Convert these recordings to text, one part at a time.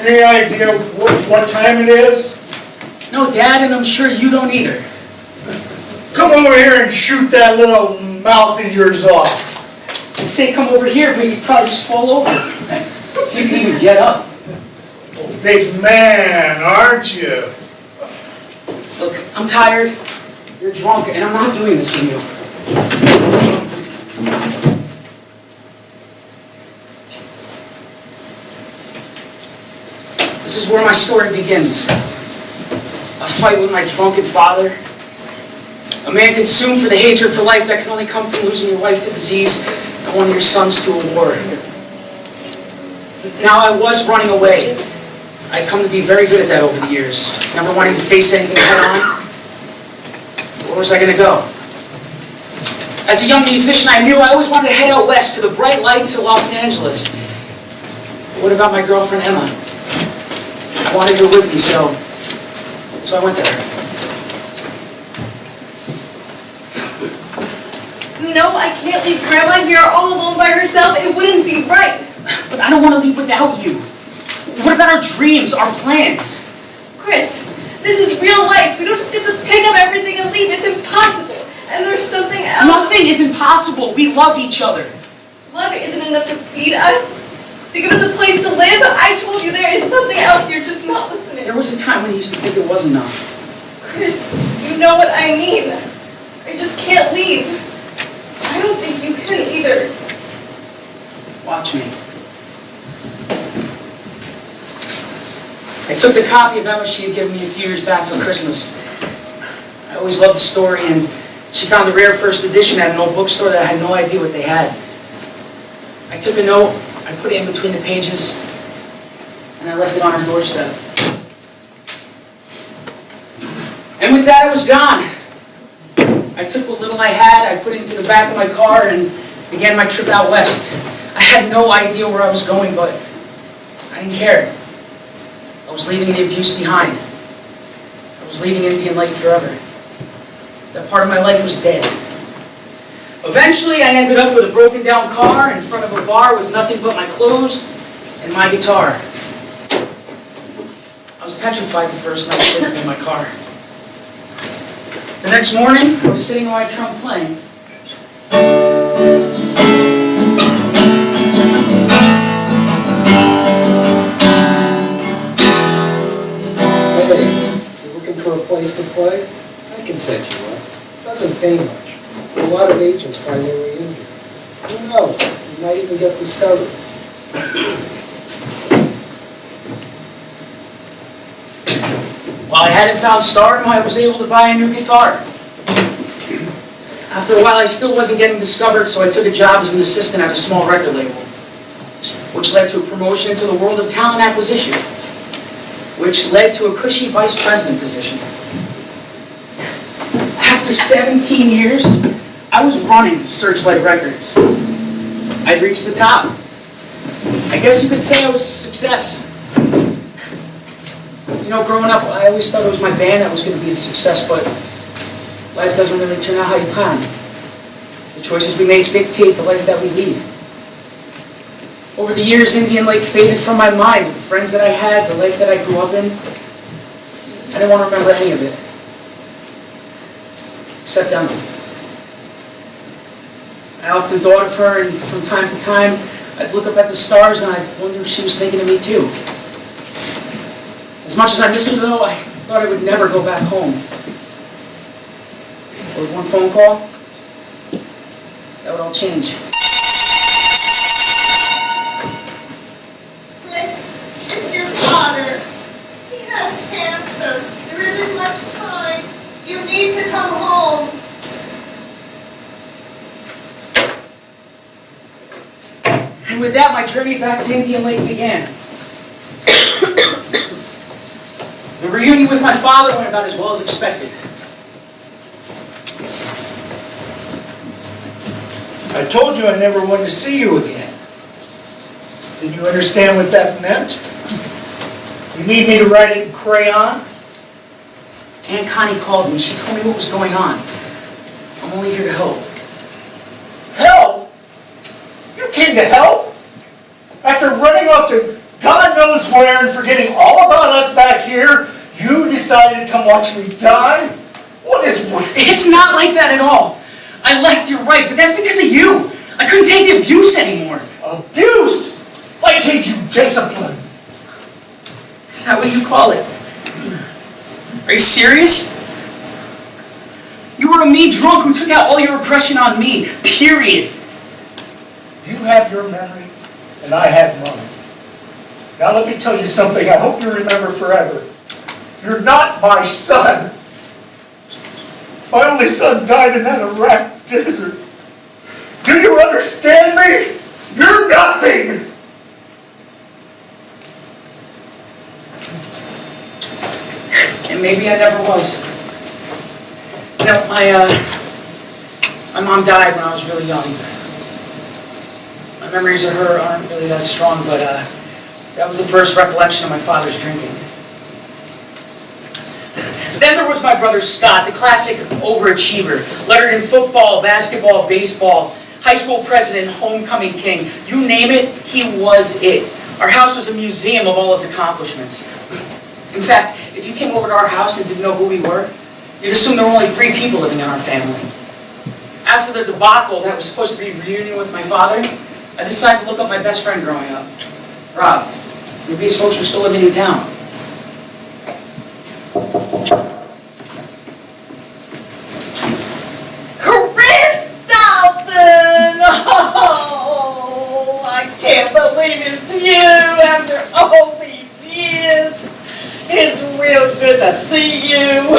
Any idea what time it is? No, Dad, and I'm sure you don't either. Come over here and shoot that little mouth of yours off. I'd say come over here, but you'd probably just fall over. If you can even get up. Oh, big man, aren't you? Look, I'm tired, you're drunk, and I'm not doing this for you. This is where my story begins. A fight with my drunken father. A man consumed for the hatred for life that can only come from losing your wife to disease and one of your sons to a war. Now I was running away. I'd come to be very good at that over the years. Never wanting to face anything head on. Where was I going to go? As a young musician, I knew I always wanted to head out west to the bright lights of Los Angeles. But what about my girlfriend, Emma? I wanted her with me, so I went to her. No, I can't leave Grandma here all alone by herself. It wouldn't be right. But I don't want to leave without you. What about our dreams, our plans? Chris, this is real life. We don't just get to pick up everything and leave. It's impossible. And there's something else. Nothing is impossible. We love each other. Love isn't enough to feed us, to give us a place to live. I told you there is something else. You're just not listening. There was a time when you used to think it was enough. Chris, you know what I mean. I just can't leave. I don't think you can either. Watch me. I took the copy of Emma she had given me a few years back for Christmas. I always loved the story, and she found the rare first edition at an old bookstore that I had no idea what they had. I took a note, I put it in between the pages, and I left it on her doorstep. And with that, I was gone. I took what little I had, I put it into the back of my car, and began my trip out west. I had no idea where I was going, but I didn't care. I was leaving the abuse behind. I was leaving Indian Lake forever. That part of my life was dead. Eventually, I ended up with a broken down car in front of a bar with nothing but my clothes and my guitar. I was petrified the first night sitting in my car. The next morning, I was sitting on my trunk playing. Hey, you looking for a place to play? I can set you up. Doesn't pay much. A lot of agents find their way in here. Who knows? You might even get discovered. While I hadn't found stardom, I was able to buy a new guitar. After a while, I still wasn't getting discovered, so I took a job as an assistant at a small record label, which led to a promotion into the world of talent acquisition, which led to a cushy vice president position. After 17 years, I was running Searchlight Records. I'd reached the top. I guess you could say I was a success. You know, growing up, I always thought it was my band that was going to be a success, but life doesn't really turn out how you plan. The choices we make dictate the life that we lead. Over the years, Indian Lake faded from my mind. The friends that I had, the life that I grew up in, I didn't want to remember any of it. Except Emma. I often thought of her, and from time to time, I'd look up at the stars and I'd wonder if she was thinking of me too. As much as I missed her though, I thought I would never go back home. But with one phone call, that would all change. Chris, it's your father. He has cancer. There isn't much time. You need to come home. And with that, my journey back to Indian Lake began. The reunion with my father went about as well as expected. I told you I never wanted to see you again. Did you understand what that meant? You need me to write it in crayon? Aunt Connie called me. She told me what was going on. I'm only here to help. Help? You came to help? After running off to God knows where and forgetting all about us back here, you decided to come watch me die? What is with you? It's not like that at all. I left, you're right, but that's because of you. I couldn't take the abuse anymore. Abuse? I gave you discipline. Is that what you call it? Are you serious? You were a mean drunk who took out all your aggression on me, period. You have your memory, and I have mine. Now let me tell you something I hope you remember forever. You're not my son. My only son died in that Iraq desert. Do you understand me? You're nothing. And maybe I never was. You know, my mom died when I was really young. My memories of her aren't really that strong, but that was the first recollection of my father's drinking. Then there was my brother Scott, the classic overachiever, lettered in football, basketball, baseball, high school president, homecoming king. You name it, he was it. Our house was a museum of all his accomplishments. In fact, if you came over to our house and didn't know who we were, you'd assume there were only 3 people living in our family. After the debacle that was supposed to be a reunion with my father, I decided to look up my best friend growing up, Rob. Maybe his folks were still living in town. Chris Dalton! Oh, I can't believe it's you after all these years. It's real good to see you.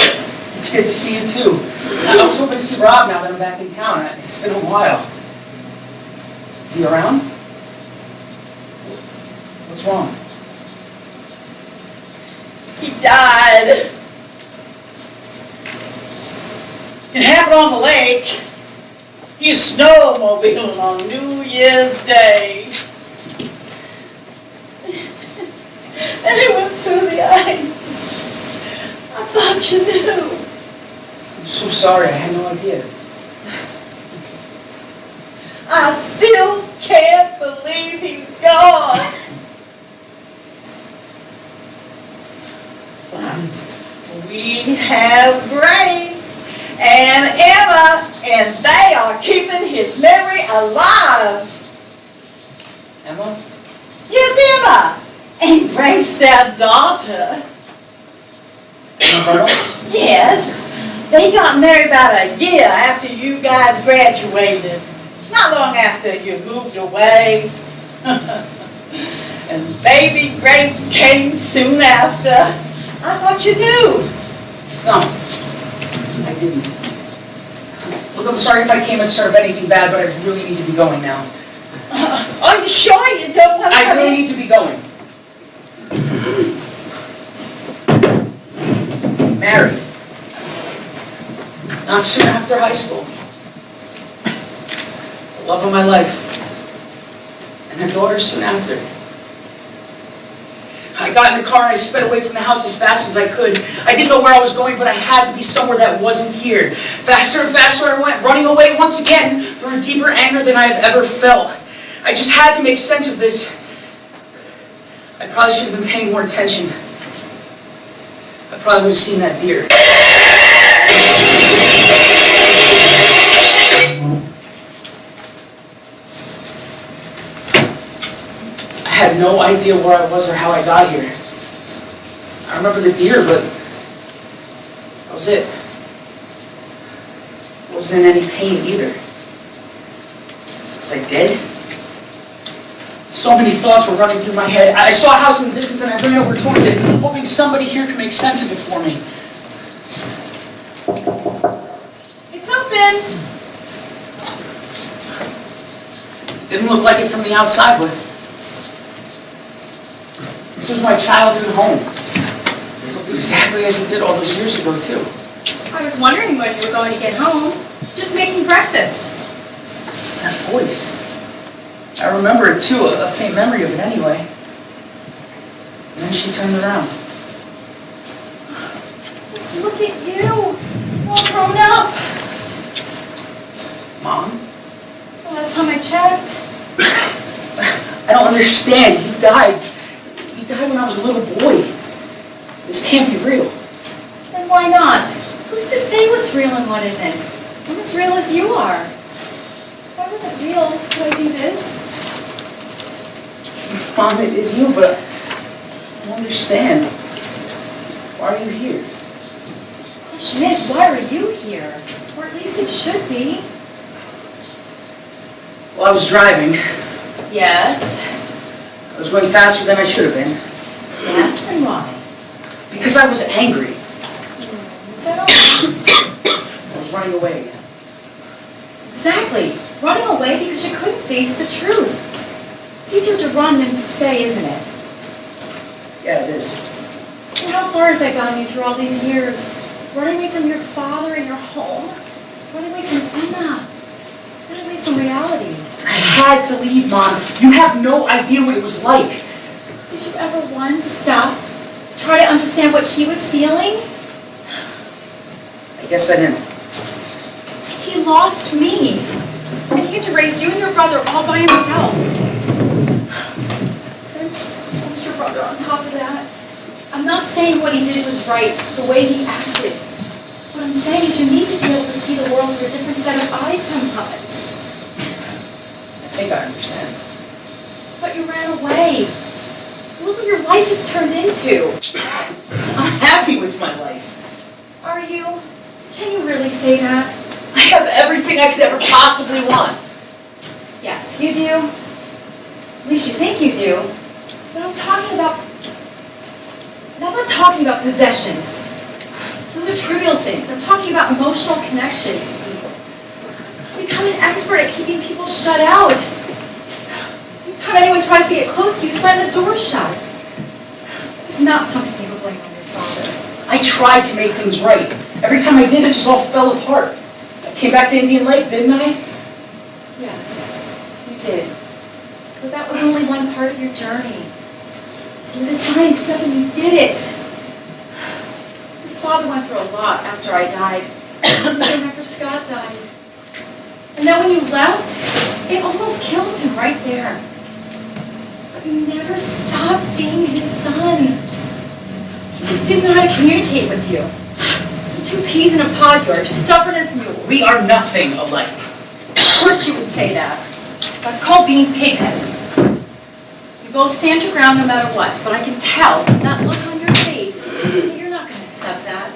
It's good to see you too. I was hoping to see Rob now that I'm back in town. It's been a while. Is he around? What's wrong? He died. It happened on the lake. He was snowmobiling on New Year's Day. And it went through the ice. I thought you knew. I'm so sorry. I had no idea. I still can't believe he's gone. But we have Grace and Emma, and they are keeping his memory alive. Emma? Yes, Emma. And Grace, their daughter. Emma Reynolds? Yes. They got married about a year after you guys graduated. Not long after you moved away. And baby Grace came soon after. I thought you knew. No, I didn't. Look, I'm sorry if I came and served anything bad, but I really need to be going now. Are you sure you don't want to I come really in? need to be going. Married. Not soon after high school. The love of my life. And a daughter soon after. I got in the car and I sped away from the house as fast as I could. I didn't know where I was going, but I had to be somewhere that wasn't here. Faster and faster I went, running away once again through a deeper anger than I have ever felt. I just had to make sense of this. I probably should have been paying more attention. I probably would have seen that deer. I had no idea where I was or how I got here. I remember the deer, but that was it. I wasn't in any pain either. Was I dead? So many thoughts were running through my head. I saw a house in the distance and I ran over towards it, hoping somebody here could make sense of it for me. It's open. Didn't look like it from the outside, but this was my childhood home. It looked exactly as it did all those years ago, too. I was wondering when you were going to get home. Just making breakfast. That voice. I remember it, too, a faint memory of it anyway. And then she turned around. Just look at you. All grown up. Mom? The last time I checked. I don't understand. You died. died when I was a little boy. This can't be real. Then why not? Who's to say what's real and what isn't? I'm as real as you are. If I wasn't real, could I do this? Mom, it is you, but I don't understand. Why are you here? The question is, why are you here? Or at least it should be. Well, I was driving. Yes. I was going faster than I should have been. Yes, and why? Because I was angry. Is that all? I was running away again. Exactly. Running away because you couldn't face the truth. It's easier to run than to stay, isn't it? Yeah, it is. And how far has that gotten you through all these years? Running away from your father and your home? Running away from Emma? Running away from reality? I had to leave, Mom. You have no idea what it was like. Did you ever once stop to try to understand what he was feeling? I guess I didn't. He lost me. And he had to raise you and your brother all by himself. And so was your brother on top of that. I'm not saying what he did was right, the way he acted. What I'm saying is you need to be able to see the world through a different set of eyes sometimes. I think I understand. But you ran away. Look what your life has turned into. I'm happy with my life. Are you? Can you really say that? I have everything I could ever possibly want. Yes, you do. At least you think you do. But I'm not talking about possessions. Those are trivial things. I'm talking about emotional connections to people. Become an expert at keeping people shut out. Anytime anyone tries to get close to you, slam the door shut. It's not something you would blame on your father. I tried to make things right. Every time I did, it just all fell apart. I came back to Indian Lake, didn't I? Yes, you did. But that was only one part of your journey. It was a giant step and you did it. Your father went through a lot after I died. And then after Scott died. And then when you left, it almost killed him right there. But you never stopped being his son. He just didn't know how to communicate with you. Two peas in a pod, you are stubborn as mules. We are nothing alike. Of course you would say that. That's called being pig-headed. You both stand your ground no matter what, but I can tell from that look on your face that you're not going to accept that.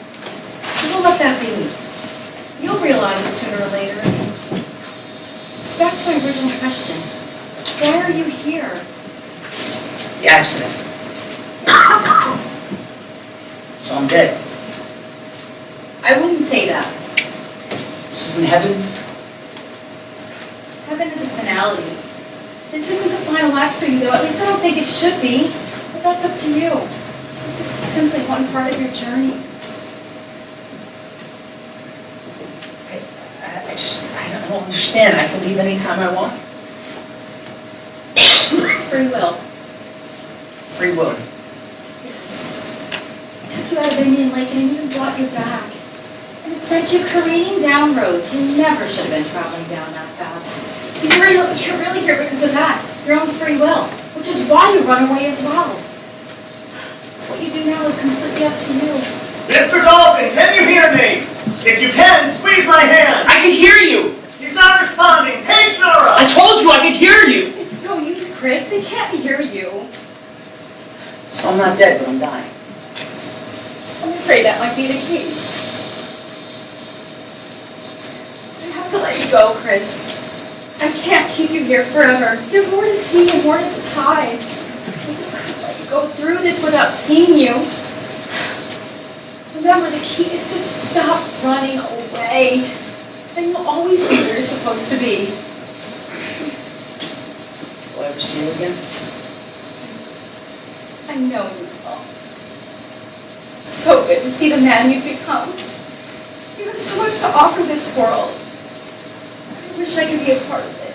So we'll let that be. You'll realize it sooner or later. So back to my original question. Why are you here? The accident. So I'm dead. I wouldn't say that. This isn't heaven. Heaven is a finality. This isn't the final act for you, though. At least I don't think it should be. But that's up to you. This is simply one part of your journey. I don't understand. I can leave anytime I want. Free will. Free will. Yes. It took you out of Indian Lake and it even brought you back. And it sent you careening down roads you never should have been traveling down that fast. So you're really here because of that, your own free will, which is why you run away as well. So what you do now is completely up to you. Mr. Dalton, can you hear me? If you can, squeeze my hand. I can hear you! He's not responding. Page Nora! I told you I could hear you! It's no use, Chris. They can't hear you. So I'm not dead, but I'm dying. I'm afraid that might be the case. I have to let you go, Chris. I can't keep you here forever. You have more to see and more to decide. I just couldn't let you go through this without seeing you. Remember, the key is to stop running away. Then you'll always be where you're supposed to be. Will I ever see you again? I know you will. It's so good to see the man you've become. You have so much to offer this world. I wish I could be a part of it.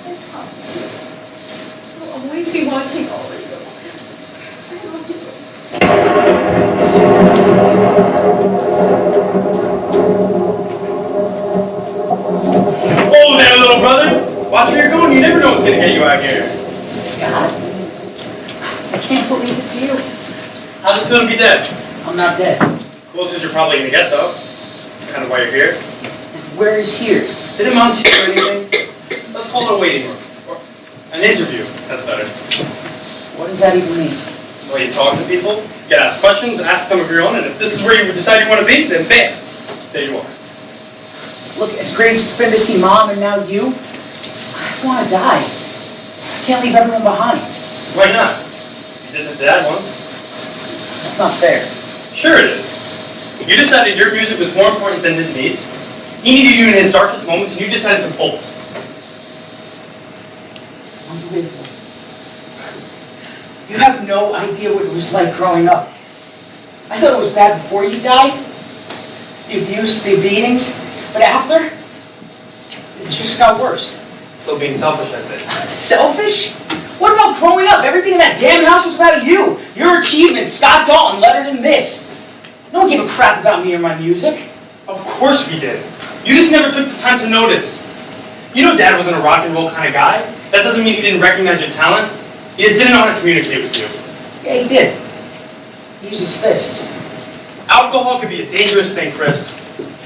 I promise you, I'll always be watching over you. I love you. Oh there, little brother! Watch where you're going. You never know what's gonna get you out here. Scott? it's you. How's it feel to be dead? I'm not dead. Closest you're probably gonna get, though. That's kind of why you're here. Where is here? Didn't amount to you or anything. Let's call it a waiting room. Or an interview. That's better. What does that even mean? Well, you talk to people, get asked questions, ask some of your own, and if this is where you decide you want to be, then bam, there you are. Look, as great as it's been to see Mom and now you, I want to die. I can't leave everyone behind. Why not? You did it to Dad once. That's not fair. Sure it is. You decided your music was more important than his needs. He needed you in his darkest moments, and you decided to bolt. Unbelievable. You have no idea what it was like growing up. I thought it was bad before you died. The abuse, the beatings. But after, it just got worse. Still being selfish, I say. Selfish? What about growing up? Everything in that damn house was about you. Your achievements, Scott Dalton, lettered in this. No one gave a crap about me or my music. Of course we did. You just never took the time to notice. You know Dad wasn't a rock and roll kind of guy. That doesn't mean he didn't recognize your talent. He just didn't know how to communicate with you. Yeah, he did. He used his fists. Alcohol could be a dangerous thing, Chris.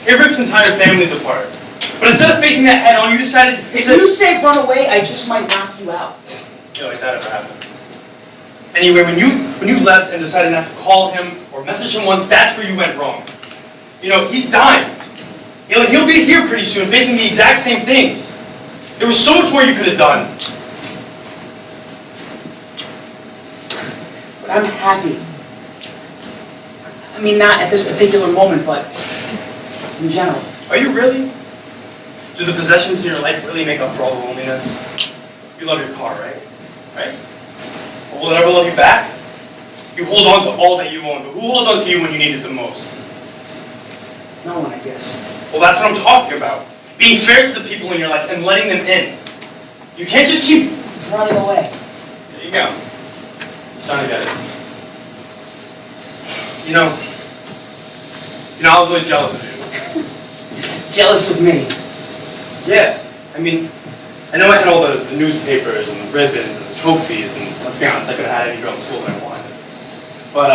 It rips entire families apart. But instead of facing that head on, you decided If you say run away, I just might knock you out. Yeah, like that ever happened. Anyway, when you left and decided not to call him or message him once, that's where you went wrong. You know, he's dying. He'll be here pretty soon, facing the exact same things. There was so much more you could have done. But I'm happy. I mean, not at this particular moment, but in general. Are you really? Do the possessions in your life really make up for all the loneliness? You love your car, right? Right? Well, will it ever love you back? You hold on to all that you own, but who holds on to you when you need it the most? No one, I guess. Well, that's what I'm talking about. Being fair to the people in your life and letting them in. You can't just keep... He's running away. There you go. It's time to get it. You know, I was always jealous of you. Jealous of me. Yeah, I mean, I know I had all the newspapers and the ribbons and the trophies, and let's be honest, I could have had any girl in school that I wanted. But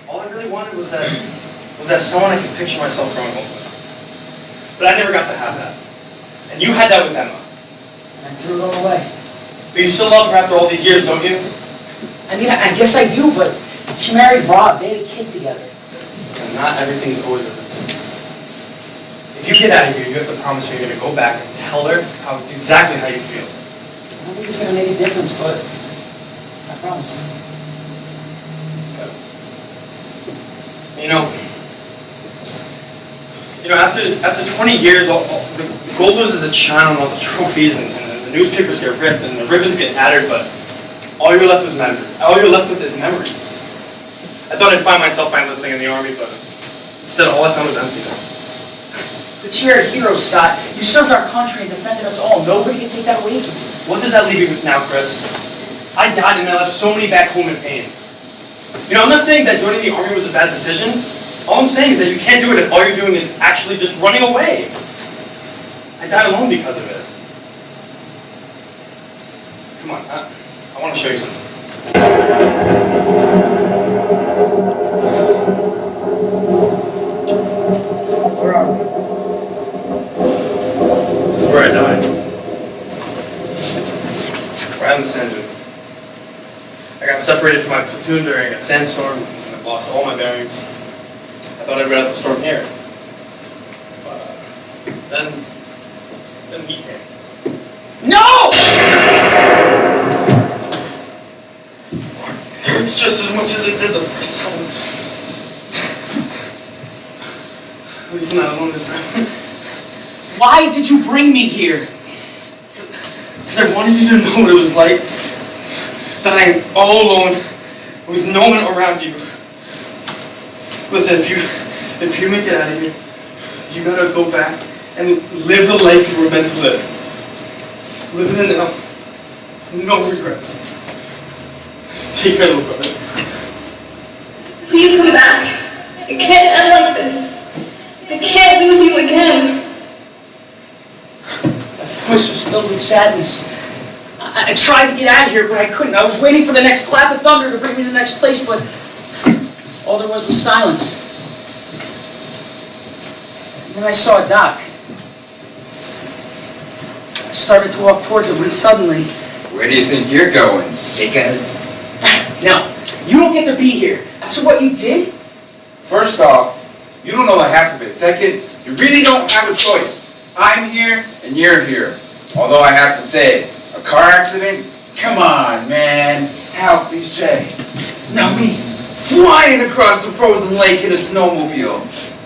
all I really wanted was that someone I could picture myself growing up with. But I never got to have that. And you had that with Emma. And I threw it all away. But you still love her after all these years, don't you? I mean, I guess I do, but she married Rob. They had a kid together. And not everything's always as it seems. If you get out of here, you have to promise you're going to go back and tell her exactly how you feel. I don't think it's going to make a difference, but I promise. You know, after 20 years, the gold loses its shine on all the trophies, and the newspapers get ripped, and the ribbons get tattered, but all you're left with is memories. I thought I'd find myself by enlisting in the Army, but instead all I found was emptiness. But you're a hero, Scott. You served our country and defended us all. Nobody can take that away from you. What does that leave you with now, Chris? I died and I left so many back home in pain. You know, I'm not saying that joining the Army was a bad decision. All I'm saying is that you can't do it if all you're doing is actually just running away. I died alone because of it. Come on, I want to show you something. Where are we? This is where I died. Right on the sand dune. I got separated from my platoon during a sandstorm, and I lost all my bearings. I thought I'd read out the storm here. But then he came. No! It hurts just as much as it did the first time. At least I'm not alone this time. Why did you bring me here? Because I wanted you to know what it was like. Dying all alone, with no one around you. Listen, if you make it out of here, you gotta go back and live the life you were meant to live. Live in the now. No regrets. Take care, little brother. Please come back. It can't end like this. I can't lose you again. That voice was filled with sadness. I tried to get out of here, but I couldn't. I was waiting for the next clap of thunder to bring me to the next place, but all there was silence. And then I saw a dock. I started to walk towards it when suddenly... Where do you think you're going, Seekers? No, you don't get to be here. After what you did? First off, you don't know the half of it. Second, you really don't have a choice. I'm here and you're here. Although I have to say, a car accident? Come on, man. How cliche. Now me, flying across the frozen lake in a snowmobile.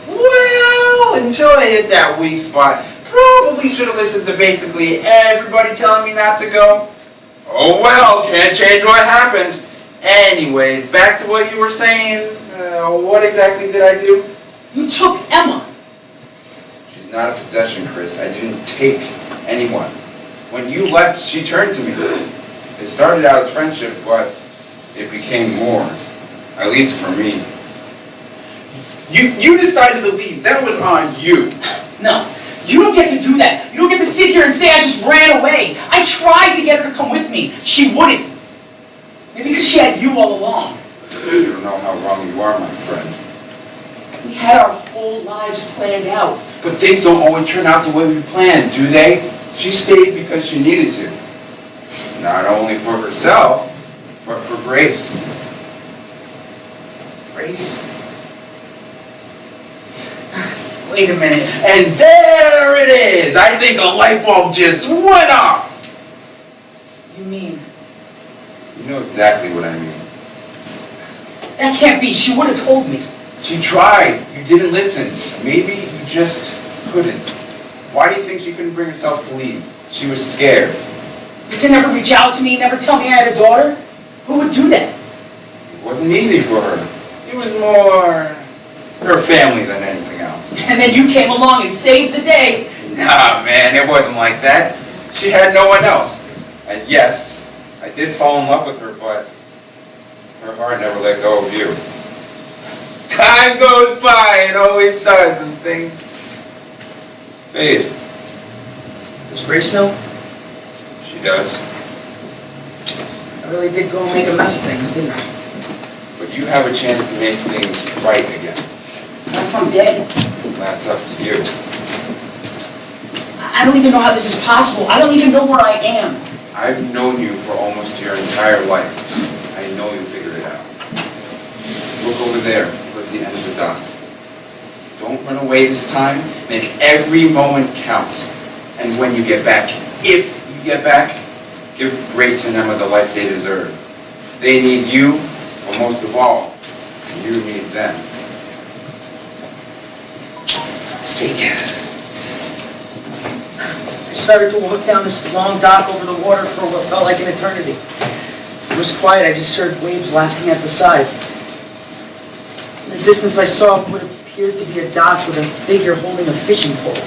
Well, until I hit that weak spot, probably should have listened to basically everybody telling me not to go. Oh well, can't change what happened. Anyways, back to what you were saying. What exactly did I do? You took Emma. She's not a possession, Chris. I didn't take anyone. When you left, she turned to me. It started out as friendship, but it became more. At least for me. You decided to leave. That was on you. No, you don't get to do that. You don't get to sit here and say I just ran away. I tried to get her to come with me. She wouldn't. Maybe because she had you all along. You don't know how wrong you are, my friend. We had our whole lives planned out. But things don't always turn out the way we planned, do they? She stayed because she needed to. Not only for herself, but for Grace. Grace? Wait a minute. And there it is! I think a light bulb just went off! You mean? You know exactly what I mean. That can't be. She would have told me. She tried. You didn't listen. Maybe you just couldn't. Why do you think she couldn't bring herself to leave? She was scared. To never reach out to me, never tell me I had a daughter? Who would do that? It wasn't easy for her. It was more her family than anything else. And then you came along and saved the day. Nah, man, it wasn't like that. She had no one else. And yes, I did fall in love with her, but her heart never let go of you. Time goes by, it always does, and things fade. Does Grace know? She does. I really did go and make a mess of things, didn't I? But you have a chance to make things right again. Not if I'm dead. That's up to you. I don't even know how this is possible. I don't even know where I am. I've known you for almost your entire life. I know you'll figure it out. Look over there, towards the end of the dock. Don't run away this time. Make every moment count. And when you get back, if you get back, give Grace and Emma the life they deserve. They need you, but most of all, you need them. Seek it. I started to walk down this long dock over the water for what felt like an eternity. It was quiet. I just heard waves lapping at the side. In the distance, I saw what appeared to be a dock with a figure holding a fishing pole.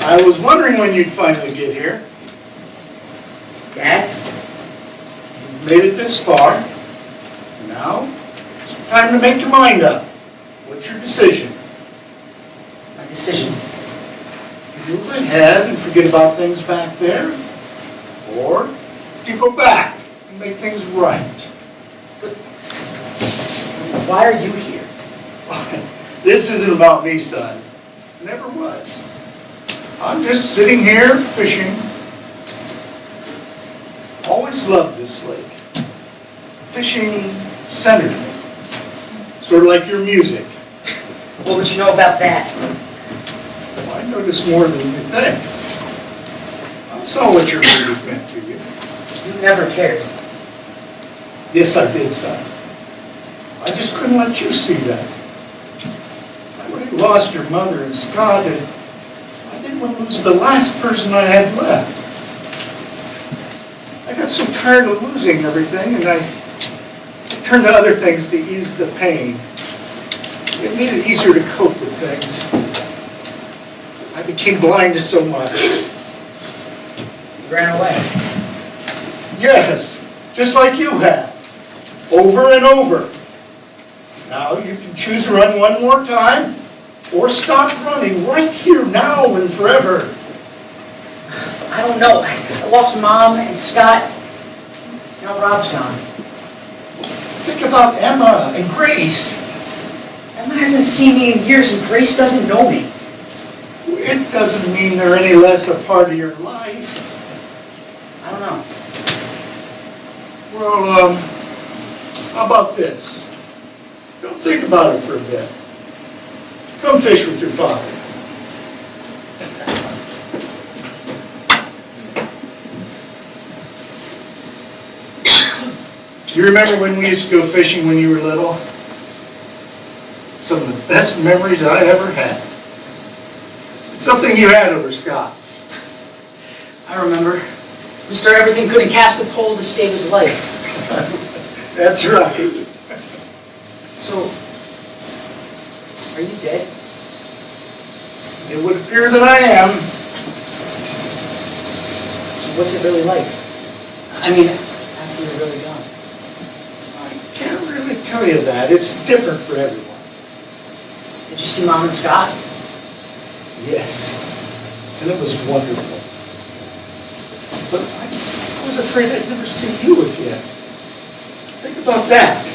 I was wondering when you'd finally get here. Dad? You made it this far. Now, it's time to make your mind up. What's your decision? My decision. You move ahead and forget about things back there? Or do you go back and make things right? Why are you here? This isn't about me, son. It never was. I'm just sitting here fishing. Always loved this lake. Fishing centered me. Sort of like your music. What would you know about that? Well, I noticed more than you think. I saw what your music meant to you. You never cared. Yes, I did, son. I just couldn't let you see that. I would have lost your mother and Scott, and I didn't want to lose the last person I had left. I got so tired of losing everything, and I turned to other things to ease the pain. It made it easier to cope with things. I became blind to so much. You ran away. Yes, just like you have. Over and over. Now you can choose to run one more time, or stop running right here, now and forever. I don't know. I lost Mom and Scott. Now Rob's gone. Think about Emma and Grace. Emma hasn't seen me in years and Grace doesn't know me. It doesn't mean they're any less a part of your life. I don't know. Well, how about this? Don't think about it for a bit. Come fish with your father. You remember when we used to go fishing when you were little? Some of the best memories I ever had. It's something you had over Scott. I remember. Mr. Everything couldn't cast a pole to save his life. That's right. So, are you dead? It would appear that I am. So what's it really like? I mean, after you're really gone. I can't really tell you that. It's different for everyone. Did you see Mom and Scott? Yes. And it was wonderful. But I was afraid I'd never see you again. Think about that.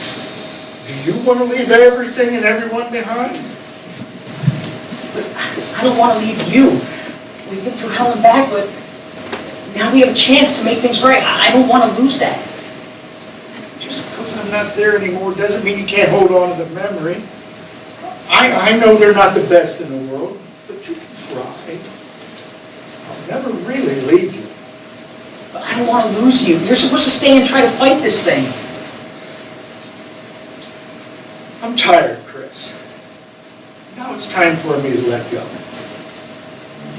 Do you want to leave everything and everyone behind? But I don't want to leave you. We've been through hell and back, but now we have a chance to make things right. I don't want to lose that. Just because I'm not there anymore doesn't mean you can't hold on to the memory. I know they're not the best in the world, but you can try. I'll never really leave you. But I don't want to lose you. You're supposed to stay and try to fight this thing. I'm tired, Chris. Now it's time for me to let go.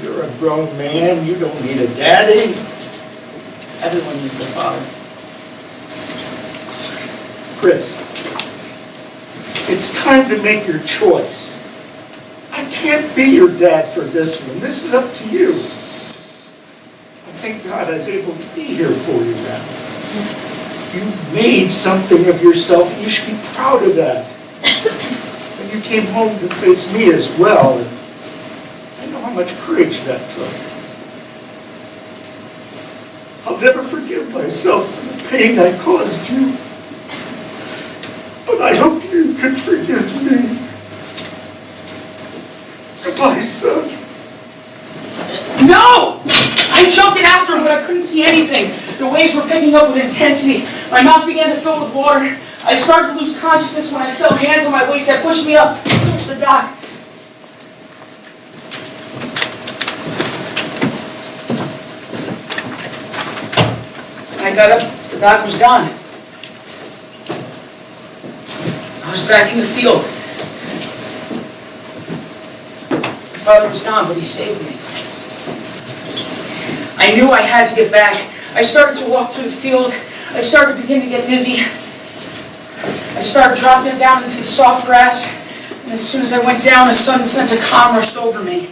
You're a grown man. You don't need a daddy. Everyone needs a father. Chris, it's time to make your choice. I can't be your dad for this one. This is up to you. I thank God I was able to be here for you now. You made something of yourself, and you should be proud of that. And you came home to face me as well, and I know how much courage that took. I'll never forgive myself for the pain I caused you. But I hope you can forgive me. Goodbye, son. No! I jumped in after him, but I couldn't see anything. The waves were picking up with intensity. My mouth began to fill with water. I started to lose consciousness when I felt hands on my waist that pushed me up towards the dock. When I got up, the dock was gone. I was back in the field. My father was gone, but he saved me. I knew I had to get back. I started to walk through the field. I started to begin to get dizzy. I started dropping down into the soft grass. And as soon as I went down, a sudden sense of calm rushed over me.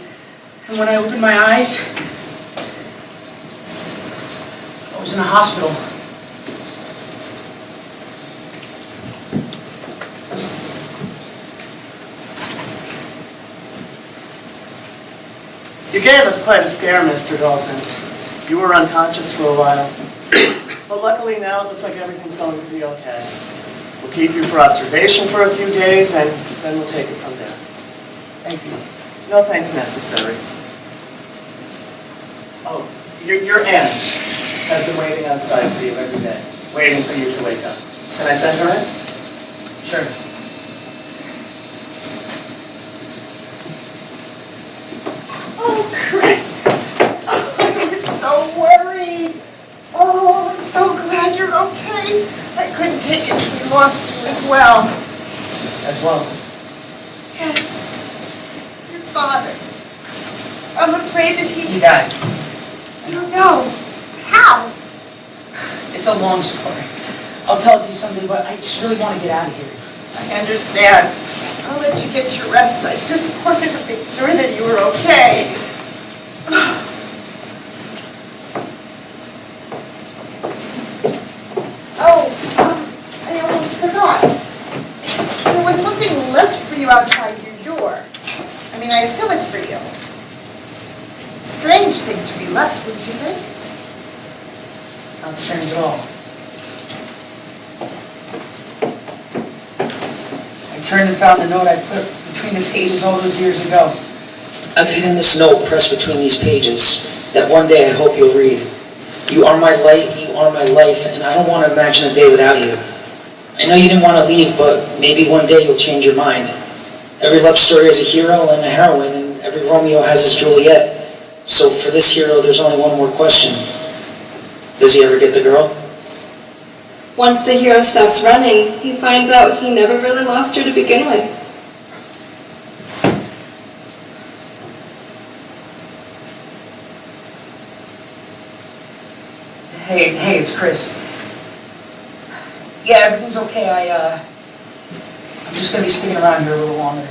And when I opened my eyes, I was in a hospital. You gave us quite a scare, Mr. Dalton. You were unconscious for a while. But luckily now it looks like everything's going to be okay. We'll keep you for observation for a few days, and then we'll take it from there. Thank you. No thanks necessary. Oh, your aunt has been waiting outside for you every day, waiting for you to wake up. Can I send her in? Sure. Oh, Chris. Oh, I was so worried. Oh, I'm so glad you're okay. I couldn't take it if we lost you as well. As well. Yes. Your father. I'm afraid that He died. I don't know. How? It's a long story. I'll tell it to you someday, but I just really want to get out of here. I understand. I'll let you get your rest. I just wanted to make sure that you were okay. Oh, I almost forgot. There was something left for you outside your door. I mean, I assume it's for you. Strange thing to be left, wouldn't you think? Not strange at all. I turned and found the note I put between the pages all those years ago. I've hidden this note pressed between these pages that one day I hope you'll read. You are my light, you are my life, and I don't want to imagine a day without you. I know you didn't want to leave, but maybe one day you'll change your mind. Every love story has a hero and a heroine, and every Romeo has his Juliet. So for this hero, there's only one more question. Does he ever get the girl? Once the hero stops running, he finds out he never really lost her to begin with. Hey, it's Chris. Yeah, everything's okay. I'm just gonna be sticking around here a little longer.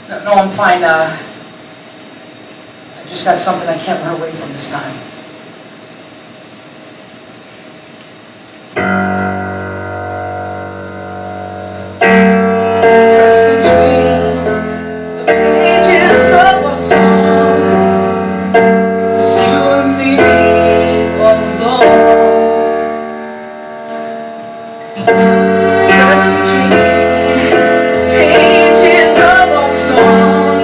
No, I'm fine. I just got something I can't run away from this time. Press between the pages of our song. It's you and me all alone. Press between pages of our song.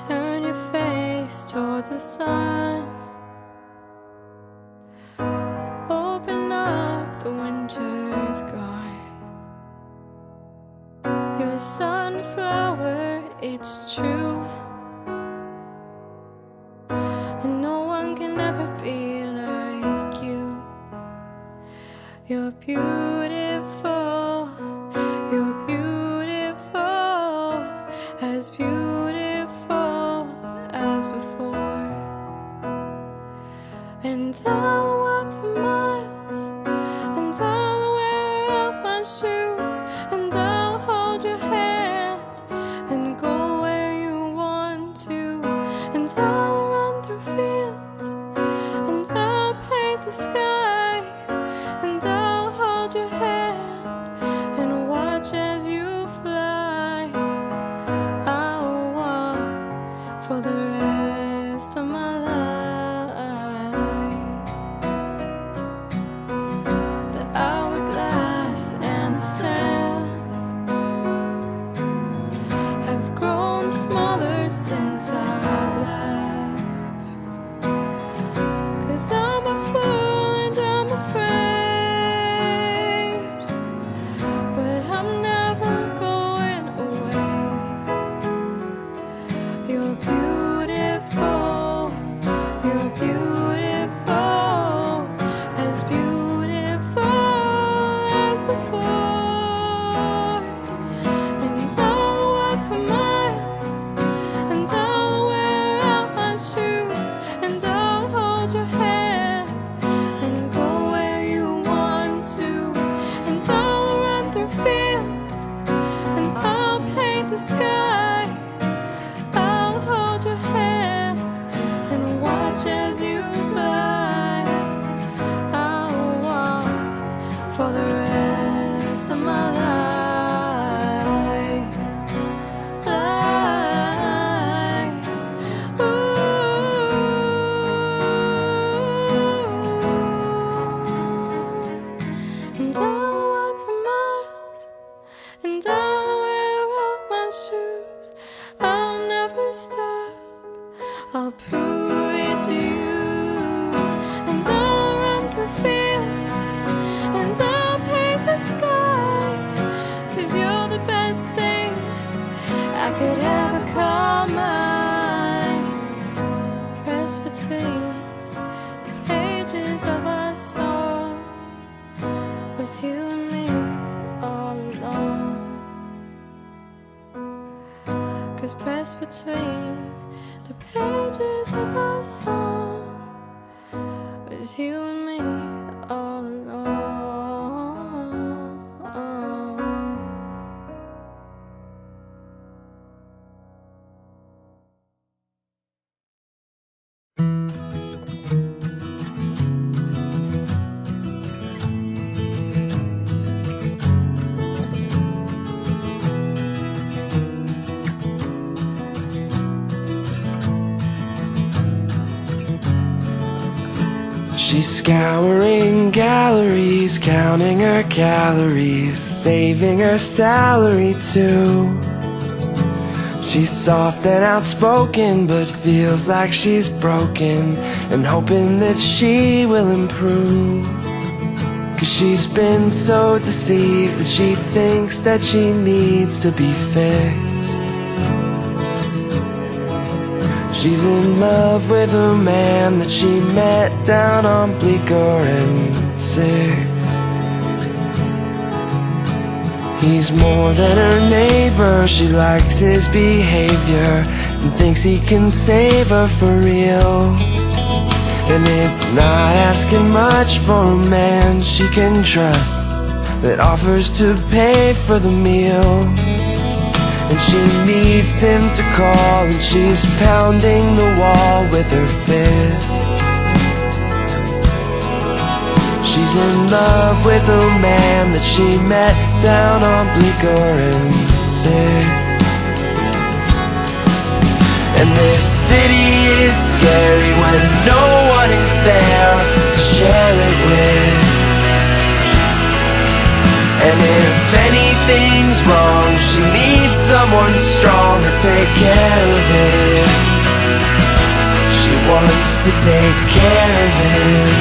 Turn your face towards the sun. Open up, the winter's gone. You're a sunflower, it's true. And no one can ever be like you. You're beautiful, you're beautiful, as beautiful as before. And I'll walk for miles, and I'll wear out my shoes, and I'll hold your hand and go where you want to. And I'll run through fields, and I'll paint the sky, and I'll hold your hand and watch as you fly. I'll walk for the rest of my life. The hourglass and the sand have grown smaller since I left. 'Cause I'm a fool and I'm afraid, but I'm never going away. You're beautiful, you're beautiful, as beautiful as before. And I'll walk for miles, and I'll wear out my shoes, and I'll hold your hand and go where you want to. And I'll run through fields, and I'll paint the sky. I'll hold your hand and watch as you fly. I'll walk for the rest of my life. Ooh. And I'll walk for miles, and I'll wear out my shoes. I'll never stop, I'll prove it to you. And I'll run through fields, and I'll paint the sky. 'Cause you're the best thing I could ever call mine. Press between the pages of our song, with you and me all alone. 'Cause pressed between the pages of our song, was you and me all alone. She's scouring galleries, counting her calories, saving her salary too. She's soft and outspoken, but feels like she's broken, and hoping that she will improve. 'Cause she's been so deceived that she thinks that she needs to be fixed. She's in love with a man that she met down on Bleecker and 6th. He's more than her neighbor, she likes his behavior and thinks he can save her for real. And it's not asking much for a man she can trust, that offers to pay for the meal. And she needs him to call, and she's pounding the wall with her fist. She's in love with a man that she met down on Bleecker and 6th. And this city is scary when no one is there to share it with. And if anything's wrong, she needs someone strong to take care of it. She wants to take care of it.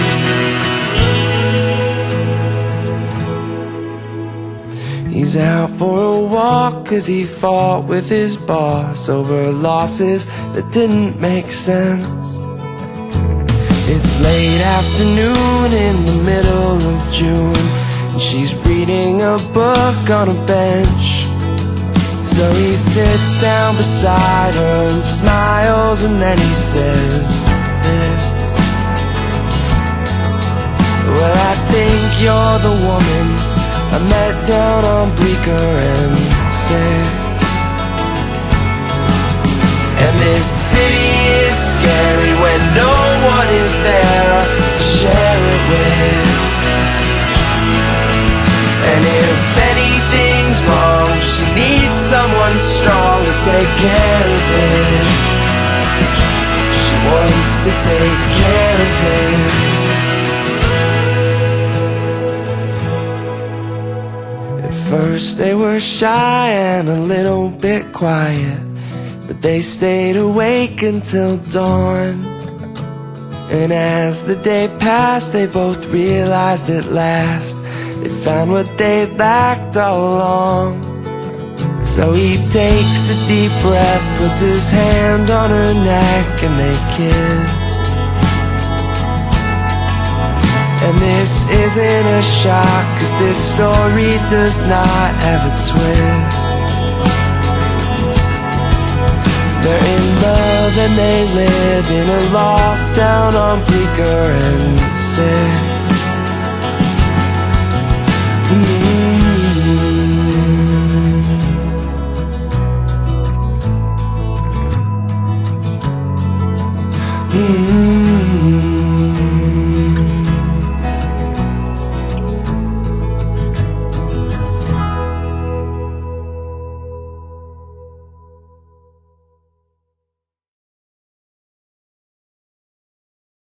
He's out for a walk 'cause he fought with his boss over losses that didn't make sense. It's late afternoon in the middle of June, and she's reading a book on a bench. So he sits down beside her and smiles, and then he says this: well, I think you're the woman I met down on Bleecker and 6th. And this city is scary when no one is there to share it with. And if anything's wrong, she needs someone strong to take care of it. She wants to take care of it. First they were shy and a little bit quiet, but they stayed awake until dawn. And as the day passed, they both realized at last they found what they lacked all along. So he takes a deep breath, puts his hand on her neck, and they kiss. And this isn't a shock, 'cause this story does not have a twist. They're in love and they live in a loft down on Bleecker and 6th.